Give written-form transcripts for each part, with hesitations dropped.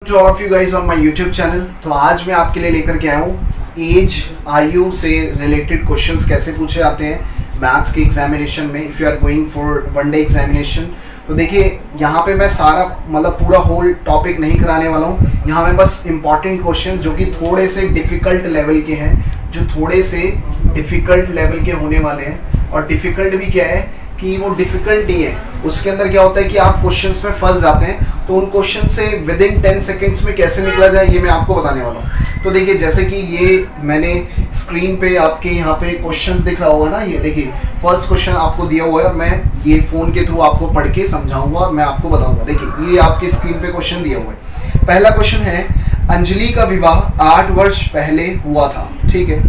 To all of you guys on my YouTube channel. तो आज मैं आपके लिए लेकर के आया हूँ एज आयु से रिलेटेड क्वेश्चंस कैसे पूछे जाते हैं मैथ्स के एग्जामिनेशन में। If you are going for one day examination तो देखिए यहाँ पे मैं सारा पूरा होल टॉपिक नहीं कराने वाला हूँ। यहाँ में बस इंपॉर्टेंट क्वेश्चन जो कि थोड़े से डिफ़िकल्ट लेवल के हैं, जो थोड़े से डिफ़िकल्ट लेवल के होने वाले हैं। और डिफ़िकल्ट भी क्या है कि वो डिफ़िकल्ट ही है, उसके अंदर क्या होता है कि आप क्वेश्चंस में फंस जाते हैं, तो उन क्वेश्चन से विद इन 10 सेकेंड्स में कैसे निकला जाए ये मैं आपको बताने वाला हूँ। तो देखिए जैसे कि ये मैंने स्क्रीन पे आपके यहाँ पे क्वेश्चंस दिख रहा होगा ना, ये देखिए फर्स्ट क्वेश्चन आपको दिया हुआ है और मैं ये फ़ोन के थ्रू आपको पढ़ के समझाऊंगा और मैं आपको बताऊंगा। देखिए ये आपके स्क्रीन पे क्वेश्चन दिया हुआ है। पहला क्वेश्चन है, अंजलि का विवाह 8 वर्ष पहले हुआ था, ठीक है।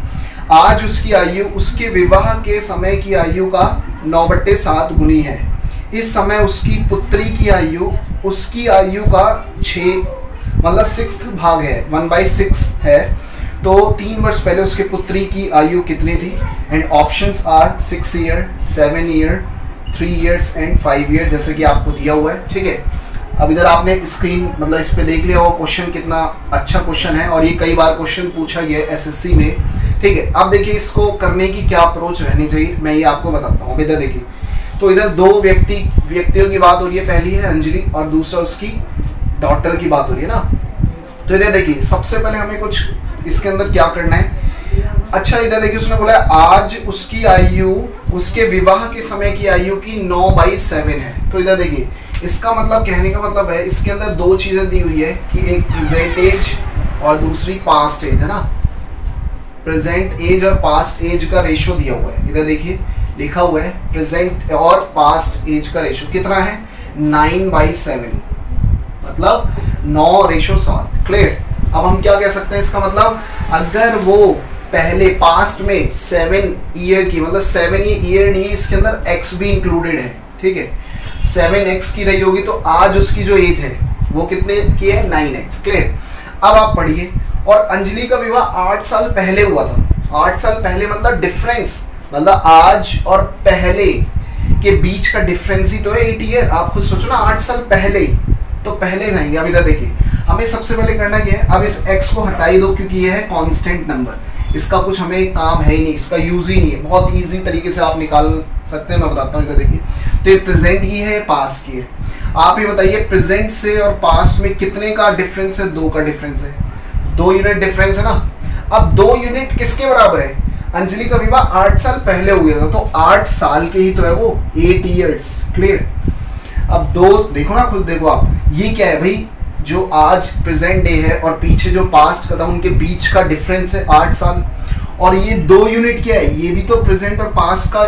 आज उसकी आयु उसके विवाह के समय की आयु का 9/7 गुनी है। इस समय उसकी पुत्री की आयु उसकी आयु का 6 भाग है, 1/6 है। तो 3 वर्ष पहले उसके पुत्री की आयु कितनी थी? And options are 6 year, 7 year, 3 years and 5 year, जैसे कि आपको दिया हुआ है, ठीक है। अब इधर आपने स्क्रीन इस पे देख लिया, वो क्वेश्चन कितना अच्छा क्वेश्चन है और ये कई बार क्वेश्चन पूछा गया है एसएससी में, ठीक है। अब देखिए इसको करने की क्या अप्रोच रहनी चाहिए मैं ये आपको बताता हूँ। इधर देखिए, तो इधर दो व्यक्तियों की बात हो रही है। पहली है अंजलि और दूसरा उसकी डॉटर की बात हो रही है ना। तो इधर देखिए सबसे पहले हमें कुछ इसके अंदर क्या करना है। अच्छा इधर देखिए उसने बोला आज उसकी आयु उसके विवाह के समय की आयु की 9/7 है। तो इधर देखिए इसका कहने का मतलब है इसके अंदर दो चीजें दी हुई है कि एक प्रेजेंट एज और दूसरी पास्ट एज है ना। प्रेजेंट एज और पास्ट एज का रेशो दिया हुआ है। इधर देखिए लिखा हुआ है प्रेजेंट और पास्ट एज का रेशो कितना है, 9/7, मतलब 9:7। क्लियर। अब हम क्या कह सकते हैं, इसका मतलब अगर वो पहले पास्ट में 7 ईयर की 7 ईयर नहीं है, इसके अंदर एक्स भी इंक्लूडेड है, ठीक है। 7x की रही होगी तो आज उसकी जो एज है वो कितने की है, 9x। क्लियर। अब आप पढ़िए, और अंजलि का विवाह 8 साल पहले हुआ था। 8 साल पहले मतलब डिफरेंस, आज और पहले के बीच का डिफरेंस ही तो है 8 ईयर। आप खुद सोचो ना, 8 साल पहले, तो पहले जाएंगे। अब इधर देखिए हमें सबसे पहले करना क्या है, अब इस x को हटा ही दो क्योंकि ये है कांस्टेंट नंबर, इसका कुछ हमें काम है ही नहीं, इसका यूज ही नहीं है। बहुत इजी तरीके से आप निकाल सकते हैं, मैं बताता हूँ। इधर देखिए तो ये प्रेजेंट की है, पास्ट की है। आप ये बताइए प्रेजेंट से और पास्ट में कितने का डिफरेंस है? 2 का डिफरेंस है, 2 यूनिट डिफरेंस है ना। अब 2 यूनिट किसके बराबर है? अंजलि का विवाह 8 साल पहले हुआ था, तो 8 साल के ही तो है वो, 8 ईयर्स। क्लियर। अब दो देखो ना, खुद देखो आप, ये क्या है भाई, जो आज प्रेजेंट डे है और पीछे जो पास्ट का था उनके बीच का डिफरेंस है 8 साल। और ये 2 यूनिट क्या है, ये भी तो प्रेजेंट और पास्ट का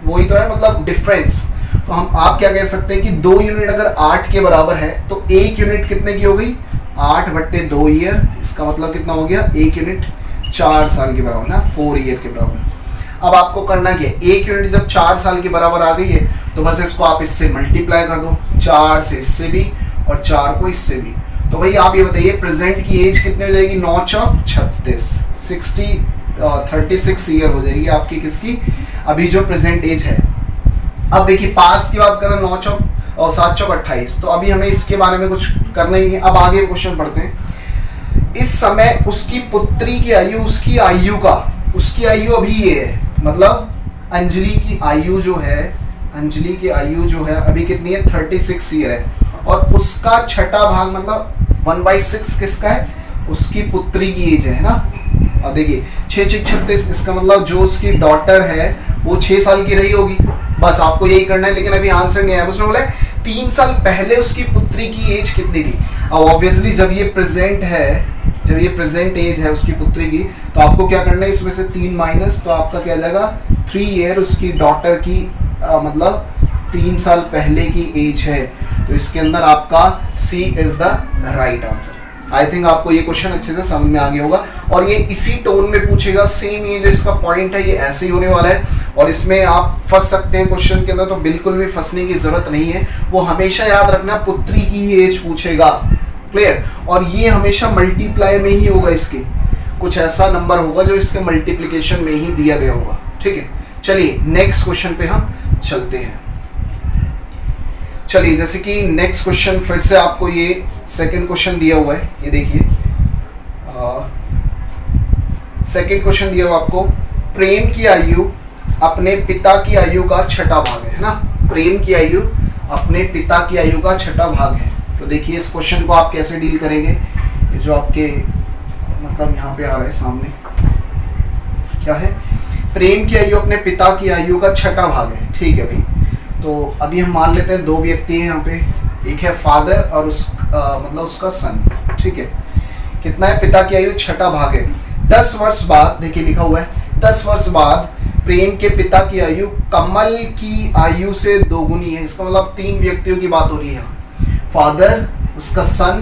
वही तो है, डिफरेंस। तो आप क्या कह सकते हैं कि 2 यूनिट अगर 8 के बराबर है तो 1 यूनिट कितने की हो गई, 8/2 ईयर। इसका मतलब कितना हो गया, 1 यूनिट 4 साल के बराबर ना, 4 ईयर के बराबर। अब आपको करना क्या है, 1 यूनिट जब 4 साल के बराबर आ गई है तो बस इसको आप इससे मल्टीप्लाई कर दो, 4 से इससे भी और 4 को इससे भी। तो भाई आप ये बताइए प्रेजेंट की एज कितनी हो जाएगी, 9 चौक 36, 36 ईयर हो जाएगी आपकी किसकी, अभी जो प्रेजेंट एज है। अब देखिए पास्ट की बात करें, 9 चौक और 7 चौक 28, तो अभी हमें इसके बारे में कुछ करना ही है। अब आगे क्वेश्चन पढ़ते हैं। इस समय उसकी पुत्री की आयु उसकी आयु अभी ये है, अंजलि की आयु जो है अभी कितनी है, 36 ईयर है। और उसका छठा भाग 1/6 किसका है, उसकी पुत्री की एज है ना। अब देखिए 6 36, इसका जो उसकी डॉटर है वो 6 साल की रही होगी। बस आपको यही करना है, लेकिन अभी आंसर नहीं आया। उसने बोला 3 साल पहले उसकी पुत्री की एज कितनी थी। अब ऑब्वियसली जब ये प्रेजेंट एज है उसकी पुत्री की, तो आपको क्या करना है, इसमें से 3 माइनस, तो आपका क्या आ जाएगा 3 ईयर उसकी डॉटर की 3 साल पहले की एज है। तो इसके अंदर आपका C is the right answer. I think आपको ये क्वेश्चन अच्छे से समझ में आ गया होगा और ये इसी टोन में पूछेगा। सेम ये जो इसका पॉइंट है ये ऐसे ही होने वाला है और इसमें आप फंस सकते हैं क्वेश्चन के अंदर, तो बिल्कुल भी फंसने की जरूरत नहीं है। वो हमेशा याद रखना पुत्री की ही एज पूछेगा। क्लियर। और ये हमेशा मल्टीप्लाई में ही होगा, इसके कुछ ऐसा नंबर होगा जो इसके मल्टीप्लिकेशन में ही दिया गया होगा, ठीक है। चलिए नेक्स्ट क्वेश्चन पे हम चलते हैं। चलिए जैसे कि नेक्स्ट क्वेश्चन फिर से आपको ये सेकंड क्वेश्चन दिया हुआ है, ये देखिए सेकंड क्वेश्चन दिया हुआ आपको, प्रेम की आयु अपने पिता की आयु का छठा भाग है ना। प्रेम की आयु अपने पिता की आयु का छठा भाग है। तो देखिए इस क्वेश्चन को आप कैसे डील करेंगे। ये जो आपके मतलब यहाँ पे आ रहा है सामने, क्या है, प्रेम की आयु अपने पिता की आयु का छठा भाग है। ठीक है भाई, तो अभी हम मान लेते हैं दो व्यक्ति हैं यहाँ पे, एक है फादर और मतलब उसका सन। ठीक है, कितना है, पिता की आयु छठा भाग है। 10 वर्ष बाद, देखिए लिखा हुआ है 10 वर्ष बाद प्रेम के पिता की आयु कमल की आयु से दोगुनी है। इसका मतलब 3 व्यक्तियों की बात हो रही है, फादर, उसका सन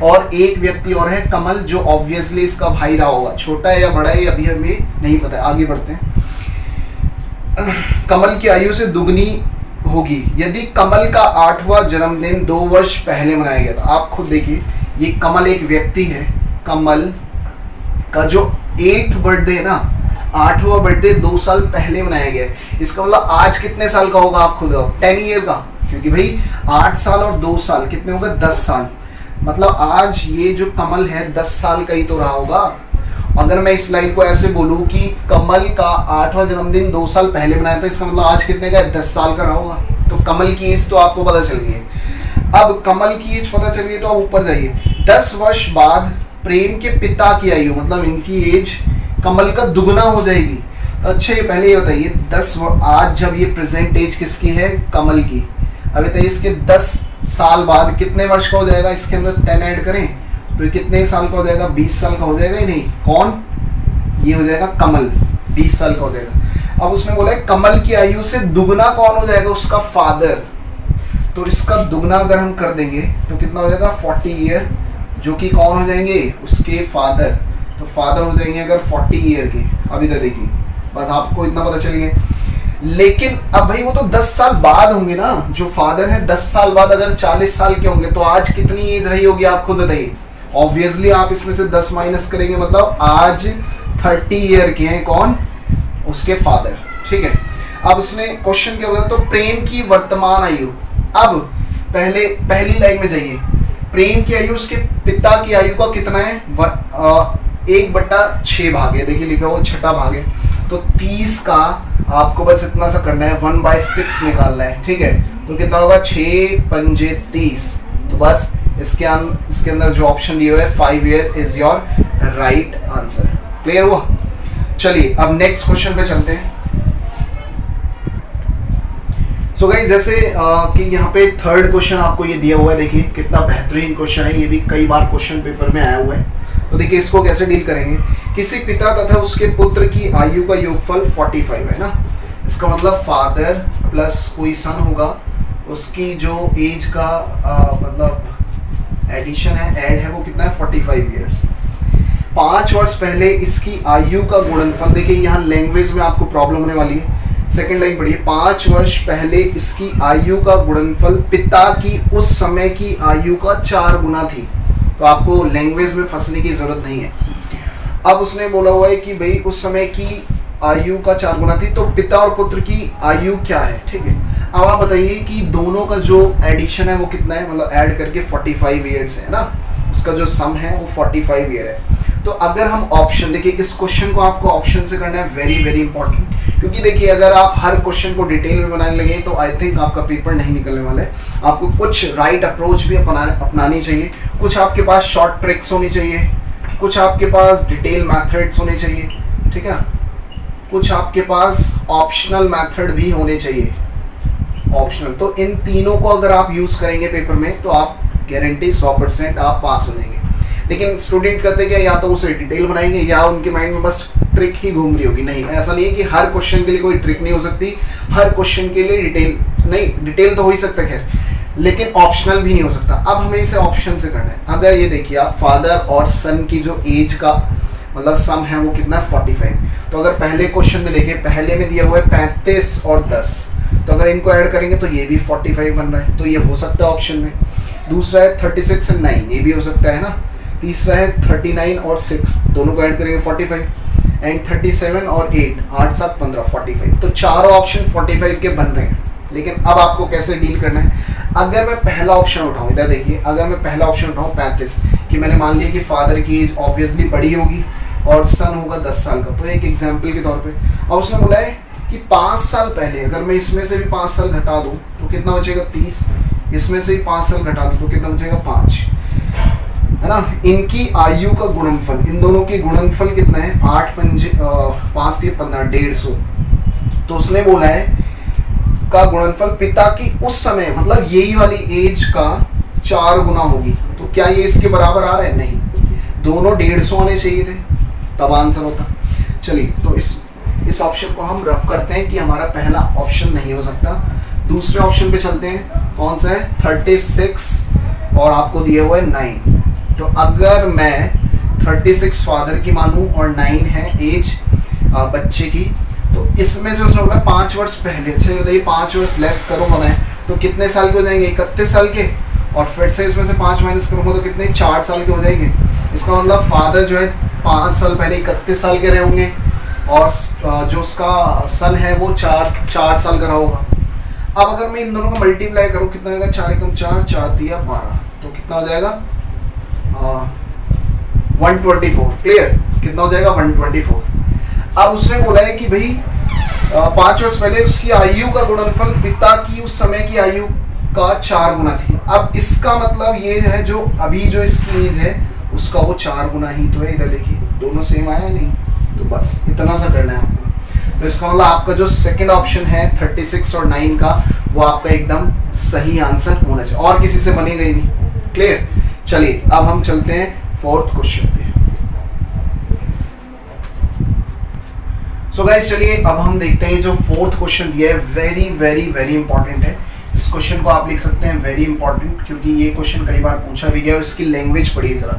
और एक व्यक्ति और है कमल, जो ऑब्वियसली इसका भाई रहा होगा। छोटा है या बड़ा है अभी हमें नहीं पता है, आगे बढ़ते हैं। कमल की आयु से दुगनी होगी यदि कमल का 8वां जन्मदिन 2 वर्ष पहले मनाया गया था। आप खुद देखिए, ये कमल एक व्यक्ति है, कमल का जो 8th बर्थडे है ना, 8वां बर्थडे 2 साल पहले मनाया गया है। इसका मतलब आज कितने साल का होगा आप खुद बताओ, 10 ईयर का, क्योंकि भाई 8 साल और 2 साल कितने होगा, 10 साल। मतलब आज ये जो कमल है 10 साल का ही तो रहा होगा। अगर मैं इस लाइन को ऐसे बोलूं कि कमल का 8वां जन्मदिन 2 साल पहले मनाया था, इसका मतलब आज कितने का है, 10 साल का रहा होगा। तो कमल की एज तो आपको पता चल गई है। अब कमल की एज पता चल गई तो आप ऊपर जाइए। 10 वर्ष बाद प्रेम के पिता की आयु, मतलब इनकी एज कमल का दुगना हो जाएगी। अच्छा ये पहले ये बताइए, 10 आज जब ये प्रेजेंट एज किसकी है, कमल की, अब बताइए इसके 10 साल बाद कितने वर्ष का हो जाएगा, इसके अंदर 10 ऐड करें तो कितने साल का हो जाएगा, 20 साल का हो जाएगा ही नहीं। कौन, ये हो जाएगा कमल, 20 साल का हो जाएगा। अब उसने बोला है कमल की आयु से दुगना कौन हो जाएगा, उसका फादर। तो इसका दुगना अगर हम कर देंगे तो कितना हो जाएगा, 40 ईयर, जो कि कौन हो जाएंगे, उसके फादर। तो फादर हो जाएंगे अगर 40 ईयर के। अभी तो देखिए बस आपको इतना पता चल गया। लेकिन अब भाई वो तो 10 साल बाद होंगे ना, जो फादर है 10 साल बाद अगर 40 साल के होंगे तो आज कितनी एज रही होगी आप खुद बताइए। ऑब्वियसली आप इसमें से 10 माइनस करेंगे, मतलब आज 30 ईयर के हैं कौन, उसके फादर। ठीक है, अब उसने क्वेश्चन क्या बोला, तो प्रेम की वर्तमान आयु। अब पहली लाइन में जाइए, प्रेम की आयु उसके पिता की आयु का कितना है, 1/6 भाग है। देखिए लिखा हुआ छठा भाग है। तो 30 का आपको बस इतना सा करना है, 1/6 निकालना है। ठीक है, तो कितना होगा, 6 पंजे 30। तो बस इसके अंदर जो ऑप्शन दिया हुआ है 5 year is your right answer. Clear हुआ। चलिए अब नेक्स्ट क्वेश्चन पे चलते हैं। सो गाइस, जैसे कि यहाँ पे थर्ड क्वेश्चन आपको ये दिया हुआ है, देखिए कितना बेहतरीन क्वेश्चन है, ये भी कई बार क्वेश्चन पेपर में आया हुआ है। तो देखिए इसको कैसे डील करेंगे। किसी पिता तथा उसके पुत्र की आयु का योगफल 45 है ना। इसका मतलब फादर प्लस कोई सन होगा, उसकी जो एज का मतलब एडिशन है, ऐड है, वो कितना है, 45 ईयर्स। 5 वर्ष पहले इसकी आयु का गुणनफल, देखिए यहाँ लैंग्वेज में आपको प्रॉब्लम होने वाली है। सेकेंड लाइन पढ़िए, 5 वर्ष पहले इसकी आयु का गुणनफल पिता की उस समय की आयु का 4 गुना थी। तो आपको लैंग्वेज में फंसने की जरूरत नहीं है। अब उसने बोला हुआ है कि भाई उस समय की आयु का 4 गुना थी, तो पिता और पुत्र की आयु क्या है। ठीक है, अब आप बताइए कि दोनों का जो एडिशन है वो कितना है, मतलब ऐड करके 45 ईयर्स है ना, उसका जो सम है वो 45 ईयर है। तो अगर हम ऑप्शन, देखिए इस क्वेश्चन को आपको ऑप्शन से करना है, वेरी वेरी इंपॉर्टेंट, क्योंकि देखिए अगर आप हर क्वेश्चन को डिटेल में बनाने लगे तो आई थिंक आपका पेपर नहीं निकलने वाला है। आपको कुछ राइट अप्रोच भी अपनानी चाहिए, कुछ आपके पास शॉर्ट ट्रिक्स होनी चाहिए, कुछ आपके पास डिटेल मैथड्स होने चाहिए, ठीक है, कुछ आपके पास ऑप्शनल मैथड भी होने चाहिए, ऑप्शनल। तो इन तीनों को अगर आप यूज़ करेंगे पेपर में तो आप गारंटी 100% आप पास हो जाएंगे। लेकिन स्टूडेंट करते क्या, या तो उसे डिटेल बनाएंगे या उनके माइंड में बस ट्रिक ही घूम रही होगी। नहीं, ऐसा नहीं है कि हर क्वेश्चन के लिए कोई ट्रिक नहीं हो सकती, हर क्वेश्चन के लिए डिटेल नहीं, डिटेल तो हो ही सकता है खैर, लेकिन ऑप्शनल भी नहीं हो सकता। अब हमें इसे ऑप्शन से करना है। अगर ये देखिए आप फादर और सन की जो एज का मतलब सम है वो कितना है, 45। तो अगर पहले क्वेश्चन में देखिए, पहले में दिया हुआ है 35 और 10, तो अगर इनको ऐड करेंगे तो ये भी 45 बन रहा है, तो ये हो सकता है ऑप्शन में। दूसरा है 36 और 9, ये भी हो सकता है ना। तीसरा है 39 और 6, दोनों को ऐड करेंगे 45। एंड 37 और 8, 8 7 15, 45। तो चारों ऑप्शन 45 के बन रहे हैं। लेकिन अब आपको कैसे डील करना है। अगर मैं पहला ऑप्शन उठाऊं, इधर देखिए, अगर मैं पहला ऑप्शन उठाऊं 35, कि मैंने मान लिया कि फादर की एज ऑब्वियसली बड़ी होगी और सन होगा 10 साल का, तो एक एग्जाम्पल के तौर पे अब उसने बोला है कि 5 साल पहले अगर मैं इसमें से भी 5 साल घटा दूं तो कितना बचेगा 30, इसमें से भी 5 साल घटा दूं तो कितना बचेगा 5, है ना। इनकी आयु का गुणनफल, इन दोनों की गुणनफल कितना है 8 5 3 15 150। तो उसने बोला है का गुणनफल पिता की उस समय मतलब यही वाली एज का 4 गुना होगी। तो क्या ये इसके बराबर आ रहा है? नहीं, दोनों 150 आने चाहिए थे तब आंसर होता। चलिए, तो इस ऑप्शन को हम रफ करते हैं कि हमारा पहला ऑप्शन नहीं हो सकता। दूसरे ऑप्शन पे चलते हैं, कौन सा है 36 और आपको दिया हुआ है 9। तो अगर मैं 36 फादर की मानूं और 9 है एज बच्चे की, तो इसमें से उसने बोला 5 वर्ष पहले। अच्छा बताइए 5 वर्ष लेस करूंगा मैं तो कितने साल के हो जाएंगे? 31 साल के, और फिर से इसमें से 5 माइनस करूंगा तो कितने 4 साल के हो जाएंगे। इसका मतलब फादर जो है 5 साल पहले 31 साल के रहे होंगे और जो उसका सन है वो 4 साल का रहा होगा। अब अगर मैं इन दोनों को मल्टीप्लाई करूँ कितना होगा? 4 एकम 4, 4 तिया 12, तो कितना हो जाएगा 124। क्लियर? कितना हो जाएगा 124। अब उसने बोला है कि भाई 5 वर्ष पहले उसकी आयु का गुणनफल पिता की उस समय की आयु का 4 गुना थी। अब इसका मतलब ये है जो अभी जो इसकी एज है उसका वो 4 गुना ही तो है। इधर देखिए दोनों सेम आया नहीं, तो बस इतना सा करना है आपको। तो इसका मतलब आपका जो सेकंड ऑप्शन है 36 और 9 का वो आपका एकदम सही आंसर होना चाहिए, और किसी से बनेगा ही नहीं। क्लियर? चलिए अब हम चलते हैं फोर्थ क्वेश्चन पे। सो गाइस चलिए अब हम देखते हैं जो फोर्थ क्वेश्चन दिया है, वेरी वेरी वेरी इंपॉर्टेंट है। इस क्वेश्चन को आप लिख सकते हैं वेरी इंपॉर्टेंट, क्योंकि ये क्वेश्चन कई बार पूछा भी गया। और इसकी लैंग्वेज पढ़िए जरा,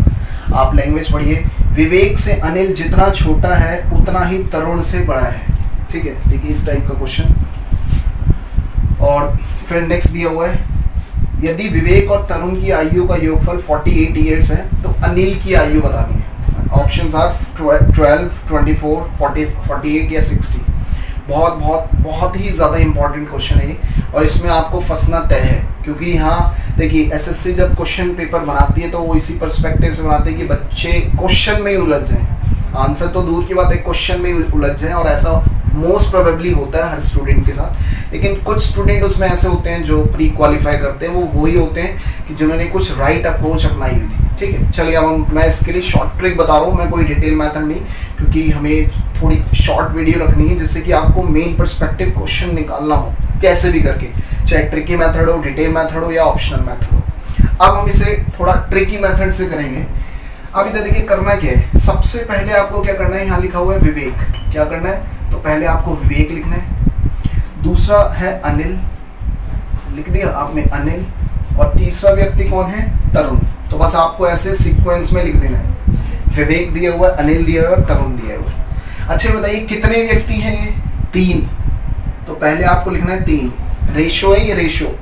आप लैंग्वेज पढ़िए। विवेक से अनिल जितना छोटा है उतना ही तरुण से बड़ा है। ठीक है, देखिए इस टाइप का क्वेश्चन। और फिर नेक्स्ट दिया हुआ है, यदि विवेक और तरुण की आयु का योगफल 48 ईयर्स है तो अनिल की आयु बतानी है। ऑप्शंस आर 12, 24, 40, 48 या 60। बहुत बहुत बहुत ही ज़्यादा इंपॉर्टेंट क्वेश्चन है ये, और इसमें आपको फंसना तय है। क्योंकि यहाँ देखिए एसएससी जब क्वेश्चन पेपर बनाती है तो वो इसी पर्सपेक्टिव से बनाती है कि बच्चे क्वेश्चन में ही उलझ जाएं। आंसर तो दूर की बात है, क्वेश्चन में ही उलझ जाएं, और ऐसा मोस्ट प्रोबेबली होता है हर स्टूडेंट के साथ। लेकिन कुछ स्टूडेंट उसमें ऐसे होते हैं जो प्री क्वालिफाई करते हैं, वो वही होते हैं कि जिन्होंने कुछ राइट अप्रोच अपनाई हुई थी। ठीक है, चलिए अब मैं इसके लिए शॉर्ट ट्रिक बता रहा हूँ, मैं कोई डिटेल मैथड नहीं, क्योंकि हमें थोड़ी शॉर्ट वीडियो रखनी है जिससे कि आपको मेन पर्सपेक्टिव क्वेश्चन निकालना हो कैसे भी करके, चाहे ट्रिकी मेथड हो, डिटेल मेथड हो या ऑप्शनल मेथड हो। अब हम इसे थोड़ा ट्रिकी मेथड से करेंगे। अब इधर देखिए करना क्या है, सबसे पहले आपको क्या करना है, यहाँ लिखा हुआ है विवेक, क्या करना है, तो पहले आपको विवेक लिखना है। दूसरा है अनिल, लिख दिया आपने अनिल, और तीसरा व्यक्ति कौन है, तरुण। तो बस आपको ऐसे सीक्वेंस में लिख देना है, विवेक दिया हुआ है, अनिल दिया हुआ है और तरुण दिया हुआ है। अच्छा बताइए कितने व्यक्ति हैं ये? 3। तो पहले आपको लिखना है 3, रेशो है ये, रेशो।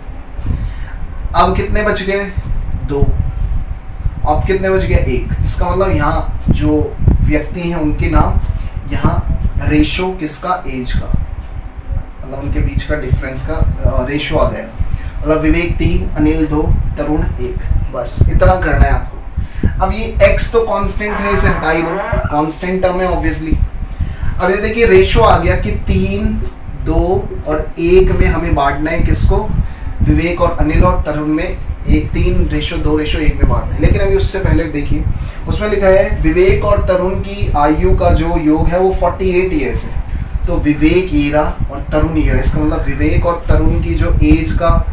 अब कितने बच गए? 2। अब कितने बच गए? 1। इसका मतलब यहाँ जो व्यक्ति हैं उनके नाम, यहाँ रेशो किसका, एज का, मतलब उनके बीच का डिफरेंस का रेशो आ गया। मतलब विवेक 3, अनिल 2, तरुण 1। बस इतना करना है आपको। अब ये x तो कांस्टेंट है, इसे हटा ही दो, कांस्टेंट टर्म है ऑब्वियसली। अब ये देखिए रेशो आ गया कि 3, 2 और 1 में हमें बांटना है किसको, विवेक और अनिल और तरुण में 3 रेशो 2 रेशो 1 में बांटना है। लेकिन अभी उससे पहले देखिए उसमें लिखा है विवेक और तरुण की आयु का जो योग है वो 48 ईयर्स है। तो विवेक ये रहा और तरुण ये रहा, इसका मतलब विवेक और तरुण की जो एज का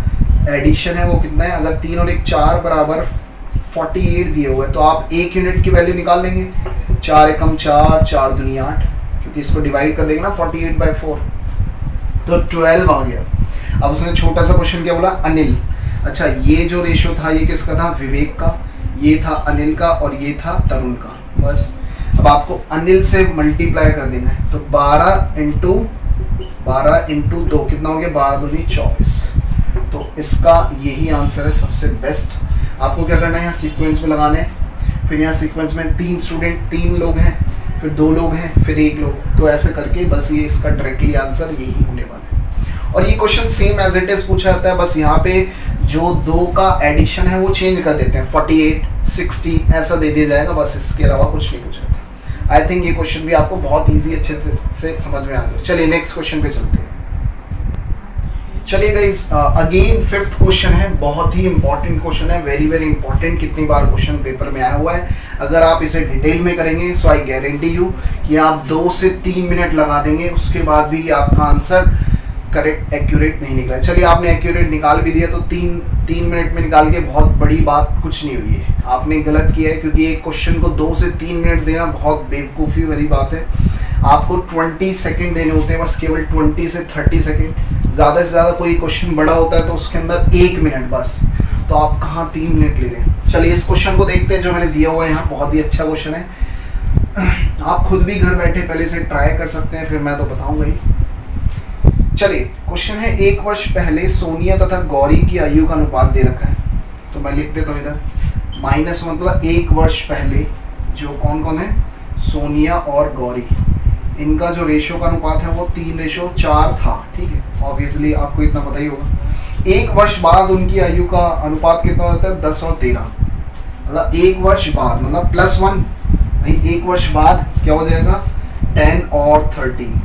एडिशन है वो कितना है, अगर 3 और 1 4 बराबर 48 दिए हुए हैं तो आप 1 यूनिट की वैल्यू निकाल लेंगे। 4 एकम 4, 4 दूनी 8, क्योंकि इसको डिवाइड कर देंगे ना 48/4, तो 12 आ गया। अब उसने छोटा सा क्वेश्चन क्या बोला, अनिल। अच्छा ये जो रेशो था ये किसका था, विवेक का, ये था अनिल का और ये था तरुण का। बस अब आपको अनिल से मल्टीप्लाई कर देना है, तो 12 इंटू 2 कितना हो गया, 12 दूनी 24। तो इसका यही आंसर है सबसे बेस्ट। आपको क्या करना है, यहाँ सीक्वेंस में लगाना है, फिर यहाँ सीक्वेंस में 3 लोग हैं, फिर 2 लोग हैं, फिर 1 लोग, तो ऐसे करके बस ये इसका डायरेक्टली आंसर यही होने वाला है। और ये question same as it is पूछा जाता है, बस यहाँ पे जो 2 का एडिशन है वो चेंज कर देते हैं, 48 60 ऐसा दे दिया जाएगा, बस इसके अलावा कुछ नहीं पूछा जाता। आई थिंक ये क्वेश्चन भी आपको बहुत ईजी अच्छे से समझ में आ गया। चलिए नेक्स्ट क्वेश्चन पे चलते हैं। चलिए गाइस, अगेन 5th क्वेश्चन है, बहुत ही इंपॉर्टेंट क्वेश्चन है, वेरी वेरी इंपॉर्टेंट। कितनी बार क्वेश्चन पेपर में आया हुआ है, अगर आप इसे डिटेल में करेंगे सो आई गारंटी यू कि आप 2 से 3 मिनट लगा देंगे, उसके बाद भी आपका आंसर करेक्ट एक्यूरेट नहीं निकला। चलिए आपने एक्यूरेट निकाल भी दिया तो 3 मिनट में निकाल के बहुत बड़ी बात कुछ नहीं हुई है, आपने गलत किया है, क्योंकि एक क्वेश्चन को 2 से 3 मिनट देना बहुत बेवकूफ़ी वाली बात है। आपको 20 सेकंड देने होते हैं, बस केवल 20 से 30 सेकंड, ज़्यादा से ज़्यादा कोई क्वेश्चन बड़ा होता है तो उसके अंदर 1 मिनट बस, तो आप कहाँ 3 मिनट ले रहे हैं। चलिए इस क्वेश्चन को देखते हैं जो मैंने दिया हुआ है यहाँ, बहुत ही अच्छा क्वेश्चन है, आप खुद भी घर बैठे पहले से ट्राई कर सकते हैं, फिर मैं तो बताऊंगा ही। चलिए क्वेश्चन है, 1 वर्ष पहले सोनिया तथा गौरी की आयु का अनुपात दे रखा है, तो मैं लिख देता हूँ इधर, माइनस मतलब 1 वर्ष पहले जो कौन कौन है, सोनिया और गौरी, इनका जो रेशो का अनुपात है वो 3:4 था, ठीक है, ऑब्वियसली आपको इतना पता ही होगा। 1 वर्ष बाद उनकी आयु का अनुपात कितना होता है, 10 और 13, मतलब 1 वर्ष बाद मतलब +1, भाई 1 वर्ष बाद क्या हो जाएगा, 10 और 13,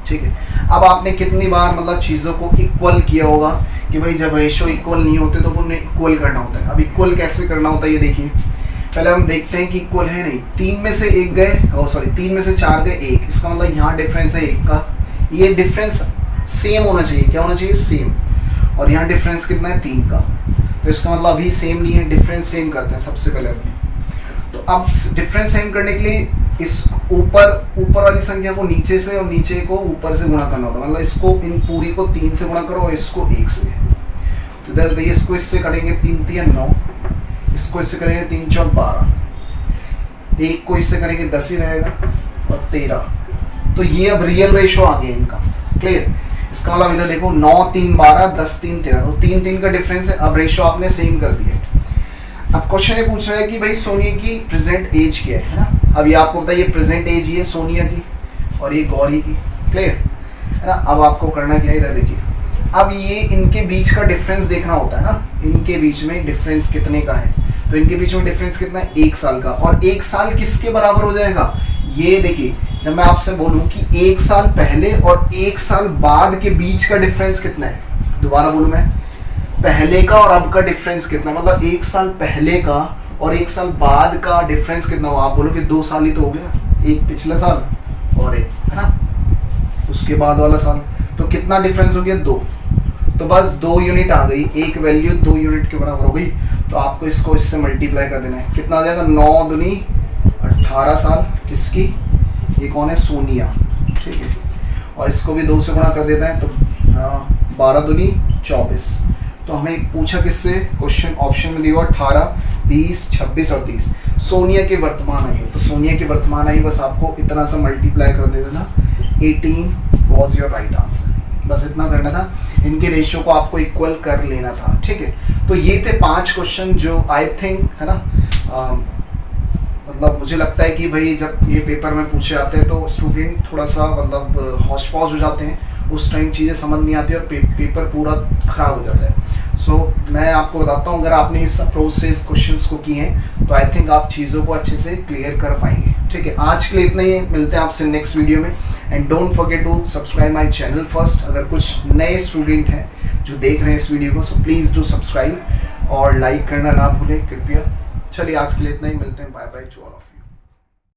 ठीक है। अब आपने कितनी बार मतलब चीज़ों को इक्वल किया होगा कि भाई जब रेशो इक्वल नहीं होते तो उन्हें इक्वल करना होता है। अब इक्वल कैसे करना होता है ये देखिए, पहले हम देखते हैं कि इक्वल है नहीं, 3 में से 1 गए, 3 में से 4 गए 1, इसका मतलब यहाँ डिफरेंस है 1 का, ये डिफरेंस सेम होना चाहिए, क्या होना चाहिए, सेम, और यहाँ डिफरेंस कितना है 3 का, तो इसका मतलब अभी सेम नहीं है, डिफरेंस सेम करते हैं सबसे पहले अभी। तो अब डिफरेंस सेम करने के लिए इस ऊपर वाली संख्या को नीचे से और नीचे को ऊपर से गुणा करना होता है, मतलब इसको इन पूरी को 3 से गुणा करो और इसको 1 से, तो इधर देखिए इसको इससे करेंगे 3 3 9, इसको इससे करेंगे 3 4 12, 1 को इससे करेंगे 10 ही रहेगा और 13, तो ये अब रियल रेशो आ गया इनका, क्लियर। इसका मतलब इधर देखो 9 3 12 10 3 13, तो 3 3 का डिफरेंस है, अब रेशो आपने सेम कर दिया। अब क्वेश्चन ये पूछ रहा है कि भाई सोनिया की प्रेजेंट एज क्या है ना, अब ये आपको बताइए प्रेजेंट एज ये सोनिया की और ये गौरी की, क्लियर है ना। अब आपको करना क्या है, इधर देखिए, अब ये इनके बीच का डिफरेंस देखना होता है ना, इनके बीच में डिफरेंस कितने का है, तो इनके बीच में डिफरेंस कितना है, 1 साल का, और 1 साल किसके बराबर हो जाएगा, ये देखिए जब मैं आपसे बोलूं कि 1 साल पहले और 1 साल बाद के बीच का डिफरेंस कितना है, दोबारा बोलूं मैं, पहले का और अब का डिफरेंस कितना, मतलब 1 साल पहले का और 1 साल बाद का डिफरेंस कितना हो, आप बोलो कि 2 साल ही तो हो गया, एक पिछला साल और एक है ना उसके बाद वाला साल, तो कितना डिफरेंस हो गया, 2, तो बस 2 यूनिट आ गई, एक वैल्यू 2 यूनिट के बराबर हो गई, तो आपको इसको इससे मल्टीप्लाई कर देना है, कितना आ जाएगा, 9 दूनी 18 साल, किसकी, ये कौन है, सोनिया, ठीक है, और इसको भी 2 से गुणा कर देता है, तो 12 दूनी 24, तो हमें पूछा किससे, क्वेश्चन ऑप्शन में दिया 18 20 26 और 30, सोनिया के वर्तमान आयु, तो सोनिया की वर्तमान आयु बस आपको इतना सा मल्टीप्लाई कर दे देना, 18 वॉज योर राइट आंसर, बस इतना करना था, इनके रेशियो को आपको इक्वल कर लेना था, ठीक है। तो ये थे 5 क्वेश्चन जो आई थिंक है ना, मतलब मुझे लगता है कि भाई जब ये पेपर में पूछे जाते हैं तो स्टूडेंट थोड़ा सा मतलब हौश पौश हो जाते हैं, उस टाइम चीज़ें समझ नहीं आती और पेपर पूरा ख़राब हो जाता है। सो मैं आपको बताता हूँ, अगर आपने इस अप्रोच से इस क्वेश्चंस को किए हैं तो आई थिंक आप चीज़ों को अच्छे से क्लियर कर पाएंगे, ठीक है। आज के लिए इतना ही, मिलते हैं आपसे नेक्स्ट वीडियो में, and don't forget to subscribe my channel first. अगर कुछ नए स्टूडेंट हैं जो देख रहे हैं इस वीडियो को, सो प्लीज़ डू सब्सक्राइब और लाइक करना ना भूलें कृपया। चलिए आज के लिए इतना ही, मिलते हैं, bye bye to all of you.